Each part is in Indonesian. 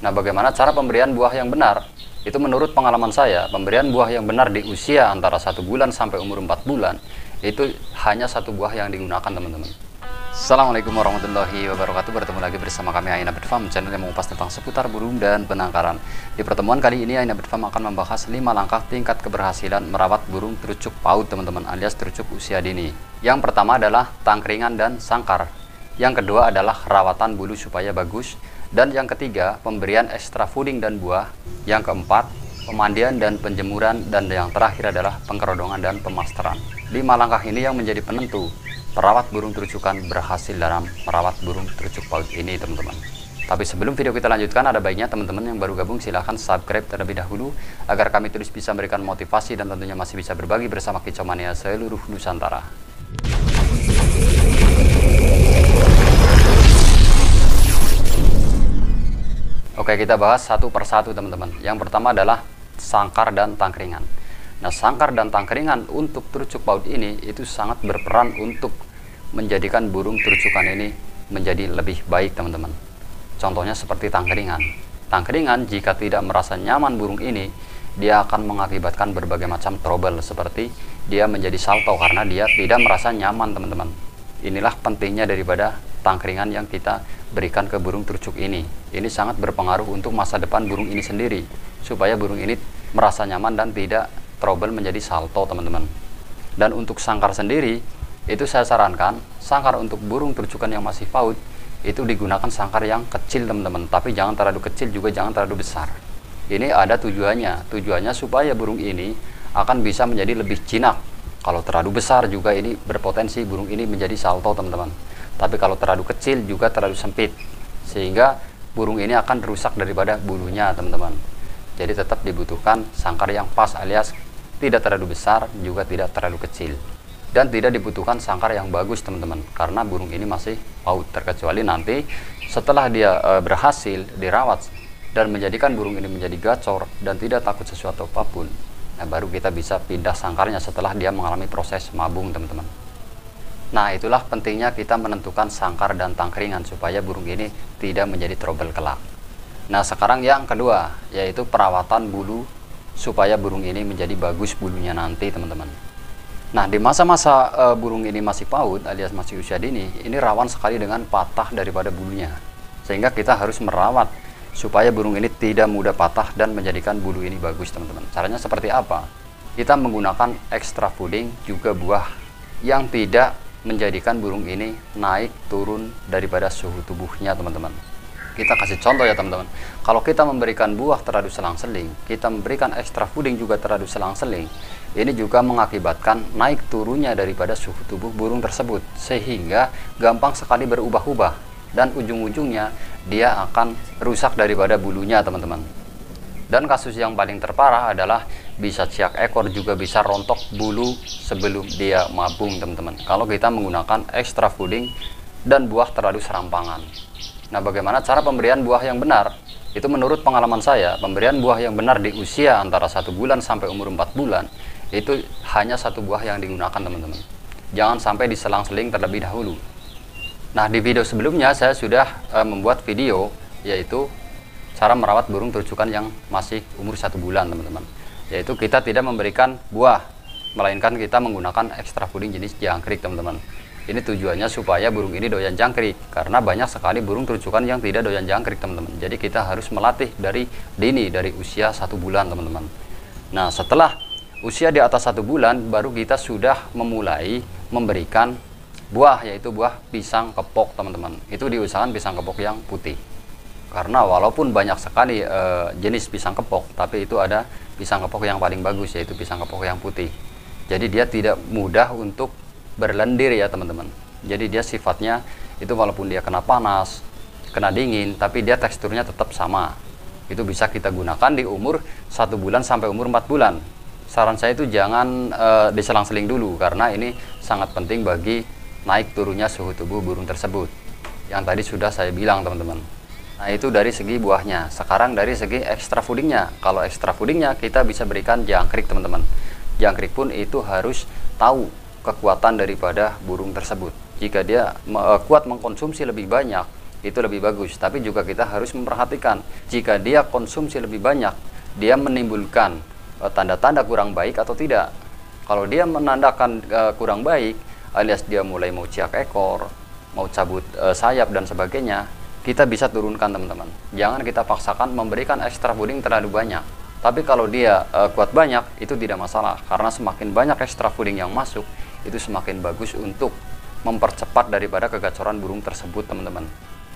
Nah, bagaimana cara pemberian buah yang benar? Itu menurut pengalaman saya, pemberian buah yang benar di usia antara 1 bulan sampai umur 4 bulan, itu hanya 1 buah yang digunakan, teman-teman. Assalamualaikum warahmatullahi wabarakatuh. Bertemu lagi bersama kami Aina Bird Farm, channel yang mengupas tentang seputar burung dan penangkaran. Di pertemuan kali ini Aina Bird Farm akan membahas 5 langkah tingkat keberhasilan merawat burung terucuk paut, teman-teman, alias terucuk usia dini. Yang pertama adalah tangkringan dan sangkar. Yang kedua adalah rawatan bulu supaya bagus. Dan yang ketiga, pemberian ekstra fooding dan buah. Yang keempat, pemandian dan penjemuran. Dan yang terakhir adalah pengkerodongan dan pemasteran. 5 langkah ini yang menjadi penentu perawat burung terucukan berhasil dalam merawat burung terucuk paut ini, teman-teman. Tapi sebelum video kita lanjutkan, ada baiknya teman-teman yang baru gabung silahkan subscribe terlebih dahulu agar kami terus bisa memberikan motivasi dan tentunya masih bisa berbagi bersama kicau mania seluruh Nusantara. Oke, kita bahas satu persatu, teman-teman. Yang pertama adalah sangkar dan tangkringan. Nah, sangkar dan tangkringan untuk terucuk paut ini itu sangat berperan untuk menjadikan burung terucukan ini menjadi lebih baik, teman-teman. Contohnya seperti tangkringan. Tangkringan jika tidak merasa nyaman burung ini, dia akan mengakibatkan berbagai macam trouble, seperti dia menjadi salto karena dia tidak merasa nyaman, teman-teman. Inilah pentingnya daripada tangkringan yang kita berikan ke burung terucuk ini. Ini sangat berpengaruh untuk masa depan burung ini sendiri, supaya burung ini merasa nyaman dan tidak trouble menjadi salto, teman-teman. Dan untuk sangkar sendiri, itu saya sarankan sangkar untuk burung terucukan yang masih paut itu digunakan sangkar yang kecil, teman-teman, tapi jangan terlalu kecil juga jangan terlalu besar. Ini ada tujuannya supaya burung ini akan bisa menjadi lebih jinak. Kalau terlalu besar juga ini berpotensi burung ini menjadi salto, teman-teman. Tapi kalau terlalu kecil juga terlalu sempit, sehingga burung ini akan rusak daripada bulunya, teman-teman. Jadi tetap dibutuhkan sangkar yang pas, alias tidak terlalu besar juga tidak terlalu kecil. Dan tidak dibutuhkan sangkar yang bagus, teman-teman, karena burung ini masih paut, terkecuali nanti setelah dia berhasil dirawat dan menjadikan burung ini menjadi gacor dan tidak takut sesuatu apapun. Nah, baru kita bisa pindah sangkarnya setelah dia mengalami proses mabung, teman-teman. Nah, itulah pentingnya kita menentukan sangkar dan tangkringan supaya burung ini tidak menjadi trouble kelak. Nah, sekarang yang kedua, yaitu perawatan bulu supaya burung ini menjadi bagus bulunya nanti, teman-teman. Nah, di masa-masa burung ini masih paut alias masih usia dini, ini rawan sekali dengan patah daripada bulunya. Sehingga kita harus merawat supaya burung ini tidak mudah patah dan menjadikan bulu ini bagus, teman-teman. Caranya seperti apa? Kita menggunakan extra fooding juga buah yang tidak menjadikan burung ini naik turun daripada suhu tubuhnya, teman-teman. Kita kasih contoh ya, teman-teman. Kalau kita memberikan buah terlalu selang-seling, kita memberikan extra fooding juga terlalu selang-seling, ini juga mengakibatkan naik turunnya daripada suhu tubuh burung tersebut, sehingga gampang sekali berubah-ubah dan ujung-ujungnya dia akan rusak daripada bulunya, teman-teman. Dan kasus yang paling terparah adalah bisa ciak ekor, juga bisa rontok bulu sebelum dia mabung, teman-teman, kalau kita menggunakan extra fooding dan buah terlalu serampangan. Nah, bagaimana cara pemberian buah yang benar? Itu menurut pengalaman saya, pemberian buah yang benar di usia antara 1 bulan sampai umur 4 bulan, itu hanya 1 buah yang digunakan, teman-teman. Jangan sampai diselang-seling terlebih dahulu. Nah, di video sebelumnya saya sudah membuat video, yaitu cara merawat burung terucukan yang masih umur 1 bulan, teman-teman. Yaitu kita tidak memberikan buah, melainkan kita menggunakan extra fooding jenis jangkrik, teman-teman. Ini tujuannya supaya burung ini doyan jangkrik, karena banyak sekali burung terucukan yang tidak doyan jangkrik, teman-teman. Jadi kita harus melatih dari dini, dari usia 1 bulan, teman-teman. Nah, setelah usia di atas 1 bulan, baru kita sudah memulai memberikan buah, yaitu buah pisang kepok, teman-teman. Itu diusahakan pisang kepok yang putih, karena walaupun banyak sekali jenis pisang kepok, tapi itu ada pisang kepok yang paling bagus, yaitu pisang kepok yang putih. Jadi dia tidak mudah untuk berlendir ya, teman-teman. Jadi dia sifatnya itu walaupun dia kena panas, kena dingin, tapi dia teksturnya tetap sama. Itu bisa kita gunakan di umur 1 bulan sampai umur 4 bulan. Saran saya itu jangan diselang-seling dulu, karena ini sangat penting bagi naik turunnya suhu tubuh burung tersebut, yang tadi sudah saya bilang, teman-teman. Nah, itu dari segi buahnya. Sekarang dari segi extra foodingnya. Kalau extra foodingnya kita bisa berikan jangkrik, teman-teman. Jangkrik pun itu harus tahu kekuatan daripada burung tersebut. Jika dia kuat mengkonsumsi lebih banyak, itu lebih bagus. Tapi juga kita harus memperhatikan, jika dia konsumsi lebih banyak, dia menimbulkan tanda-tanda kurang baik atau tidak. Kalau dia menandakan kurang baik, alias dia mulai mau ciak ekor, mau cabut sayap dan sebagainya, kita bisa turunkan teman-teman. Jangan kita paksakan memberikan extra fooding terlalu banyak. Tapi kalau dia kuat banyak, itu tidak masalah, karena semakin banyak extra fooding yang masuk, itu semakin bagus untuk mempercepat daripada kegacoran burung tersebut teman-teman.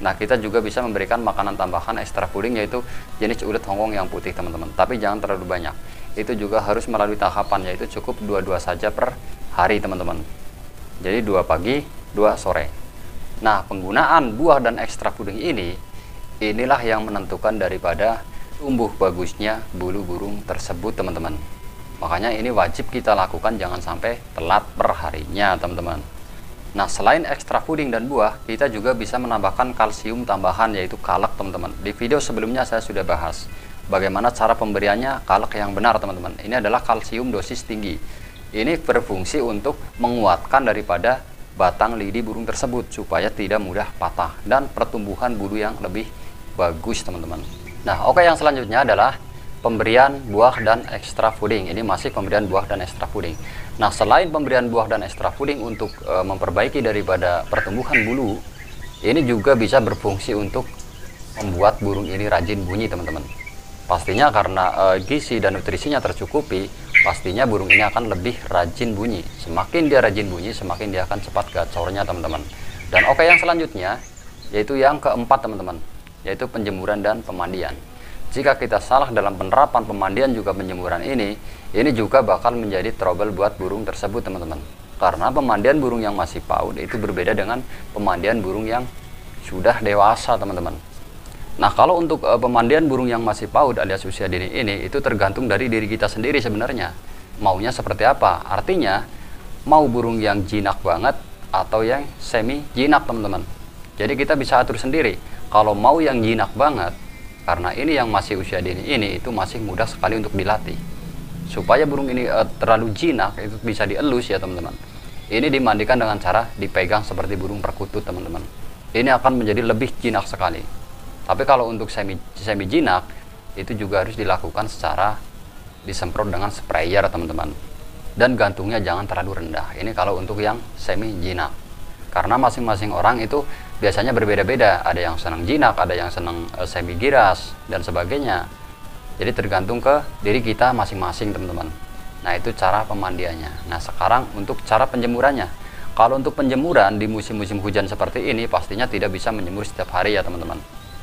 Nah, kita juga bisa memberikan makanan tambahan extra fooding, yaitu jenis ulet Hongkong yang putih teman-teman, tapi jangan terlalu banyak. Itu juga harus melalui tahapan, yaitu cukup 2-2 saja per hari teman-teman. Jadi 2 pagi 2 sore. Nah, penggunaan buah dan ekstra puding inilah yang menentukan daripada tumbuh bagusnya bulu burung tersebut teman-teman. Makanya ini wajib kita lakukan, jangan sampai telat per harinya teman-teman. Nah, selain ekstra puding dan buah, kita juga bisa menambahkan kalsium tambahan, yaitu kalak teman-teman. Di video sebelumnya saya sudah bahas bagaimana cara pemberiannya kalak yang benar teman-teman. Ini adalah kalsium dosis tinggi. Ini berfungsi untuk menguatkan daripada batang lidi burung tersebut supaya tidak mudah patah dan pertumbuhan bulu yang lebih bagus teman-teman. Nah, oke, yang selanjutnya adalah pemberian buah dan ekstra fooding. Ini masih pemberian buah dan ekstra fooding. Nah, selain pemberian buah dan ekstra fooding untuk memperbaiki daripada pertumbuhan bulu, ini juga bisa berfungsi untuk membuat burung ini rajin bunyi teman-teman. Pastinya karena gizi dan nutrisinya tercukupi, pastinya burung ini akan lebih rajin bunyi. Semakin dia rajin bunyi, semakin dia akan cepat gacornya teman-teman. Dan oke, yang selanjutnya yaitu yang keempat teman-teman, yaitu penjemuran dan pemandian. Jika kita salah dalam penerapan pemandian juga penjemuran ini juga bakal menjadi trouble buat burung tersebut teman-teman. Karena pemandian burung yang masih PAUD itu berbeda dengan pemandian burung yang sudah dewasa teman-teman. Nah, kalau untuk pemandian burung yang masih PAUD alias usia dini ini, itu tergantung dari diri kita sendiri sebenarnya. Maunya seperti apa? Artinya, mau burung yang jinak banget atau yang semi jinak teman-teman. Jadi kita bisa atur sendiri. Kalau mau yang jinak banget, karena ini yang masih usia dini ini, itu masih mudah sekali untuk dilatih. Supaya burung ini terlalu jinak, itu bisa dielus ya teman-teman. Ini dimandikan dengan cara dipegang seperti burung perkutut teman-teman. Ini akan menjadi lebih jinak sekali. Tapi kalau untuk semi jinak, itu juga harus dilakukan secara disemprot dengan sprayer teman-teman. Dan gantungnya jangan terlalu rendah. Ini kalau untuk yang semi jinak. Karena masing-masing orang itu biasanya berbeda-beda. Ada yang senang jinak, ada yang senang semi giras dan sebagainya. Jadi tergantung ke diri kita masing-masing teman-teman. Nah, itu cara pemandiannya. Nah, sekarang untuk cara penjemurannya. Kalau untuk penjemuran di musim-musim hujan seperti ini, pastinya tidak bisa menjemur setiap hari ya teman-teman.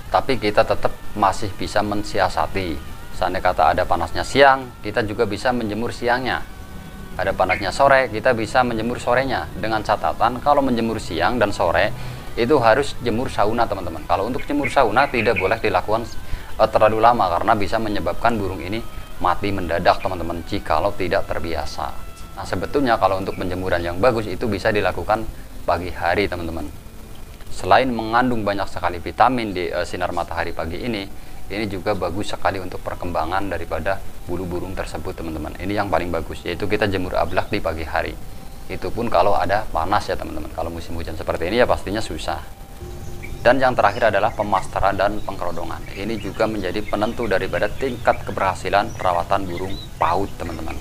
Tapi kita tetap masih bisa mensiasati. Seandainya kata ada panasnya siang, kita juga bisa menjemur siangnya. Ada panasnya sore, kita bisa menjemur sorenya. Dengan catatan kalau menjemur siang dan sore itu harus jemur sauna teman-teman. Kalau untuk jemur sauna tidak boleh dilakukan terlalu lama, karena bisa menyebabkan burung ini mati mendadak teman-teman jikalau tidak terbiasa. Nah, sebetulnya kalau untuk penjemuran yang bagus itu bisa dilakukan pagi hari teman-teman. Selain mengandung banyak sekali vitamin di sinar matahari pagi ini juga bagus sekali untuk perkembangan daripada bulu burung tersebut teman-teman. Ini yang paling bagus, yaitu kita jemur ablak di pagi hari. Itu pun kalau ada panas ya teman-teman. Kalau musim hujan seperti ini ya pastinya susah. Dan yang terakhir adalah pemasteran dan pengkerodongan. Ini juga menjadi penentu daripada tingkat keberhasilan perawatan burung PAUD teman-teman.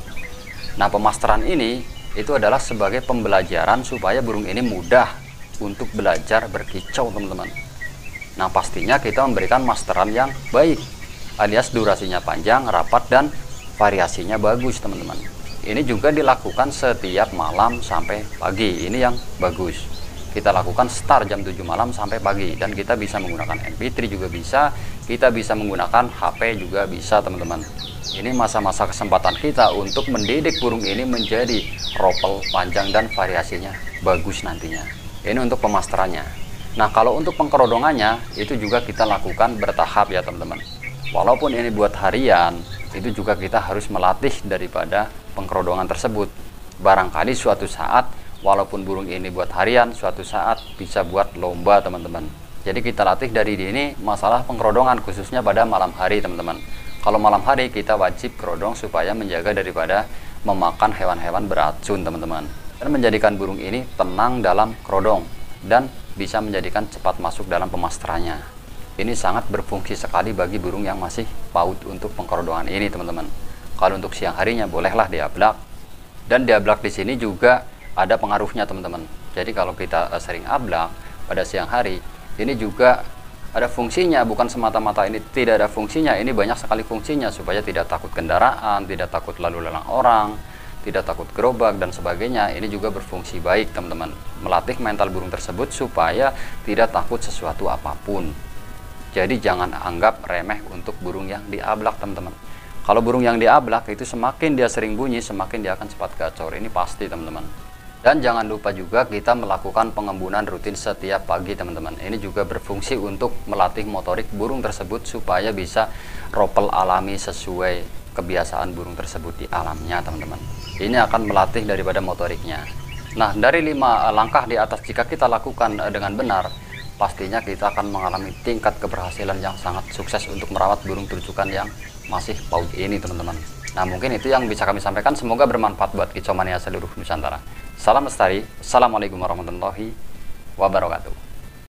Nah, pemasteran ini itu adalah sebagai pembelajaran supaya burung ini mudah untuk belajar berkicau teman-teman. Nah, pastinya kita memberikan masteran yang baik, alias durasinya panjang, rapat, dan variasinya bagus teman-teman. Ini juga dilakukan setiap malam sampai pagi. Ini yang bagus. Kita lakukan start jam 7 malam sampai pagi, dan kita bisa menggunakan MP3 juga bisa, kita bisa menggunakan HP juga bisa teman-teman. Ini masa-masa kesempatan kita untuk mendidik burung ini menjadi ropel panjang dan variasinya bagus nantinya. Ini untuk pemasterannya. Nah, kalau untuk pengkerodongannya itu juga kita lakukan bertahap ya teman-teman. Walaupun ini buat harian, itu juga kita harus melatih daripada pengkerodongan tersebut. Barangkali suatu saat, walaupun burung ini buat harian, suatu saat bisa buat lomba teman-teman. Jadi kita latih dari dini masalah pengkerodongan, khususnya pada malam hari teman-teman. Kalau malam hari kita wajib kerodong supaya menjaga daripada memakan hewan-hewan beracun teman-teman. Dan menjadikan burung ini tenang dalam kerodong dan bisa menjadikan cepat masuk dalam pemasterannya. Ini sangat berfungsi sekali bagi burung yang masih PAUD untuk pengkorodongan ini teman-teman. Kalau untuk siang harinya bolehlah diablak, dan diablak di sini juga ada pengaruhnya teman-teman. Jadi kalau kita sering ablak pada siang hari, ini juga ada fungsinya, bukan semata-mata ini tidak ada fungsinya, ini banyak sekali fungsinya, supaya tidak takut kendaraan, tidak takut lalu lalang orang, tidak takut gerobak dan sebagainya. Ini juga berfungsi baik teman-teman, melatih mental burung tersebut supaya tidak takut sesuatu apapun. Jadi jangan anggap remeh untuk burung yang diablak teman-teman. Kalau burung yang diablak itu semakin dia sering bunyi, semakin dia akan cepat gacor, ini pasti teman-teman. Dan jangan lupa juga kita melakukan pengembunan rutin setiap pagi teman-teman. Ini juga berfungsi untuk melatih motorik burung tersebut supaya bisa ropel alami sesuai kebiasaan burung tersebut di alamnya teman-teman. Ini akan melatih daripada motoriknya. Nah, dari 5 langkah di atas jika kita lakukan dengan benar, pastinya kita akan mengalami tingkat keberhasilan yang sangat sukses untuk merawat burung terucukan yang masih PAUD ini teman-teman. Nah, mungkin itu yang bisa kami sampaikan, semoga bermanfaat buat kicau mania seluruh Nusantara. Salam lestari, assalamualaikum warahmatullahi wabarakatuh.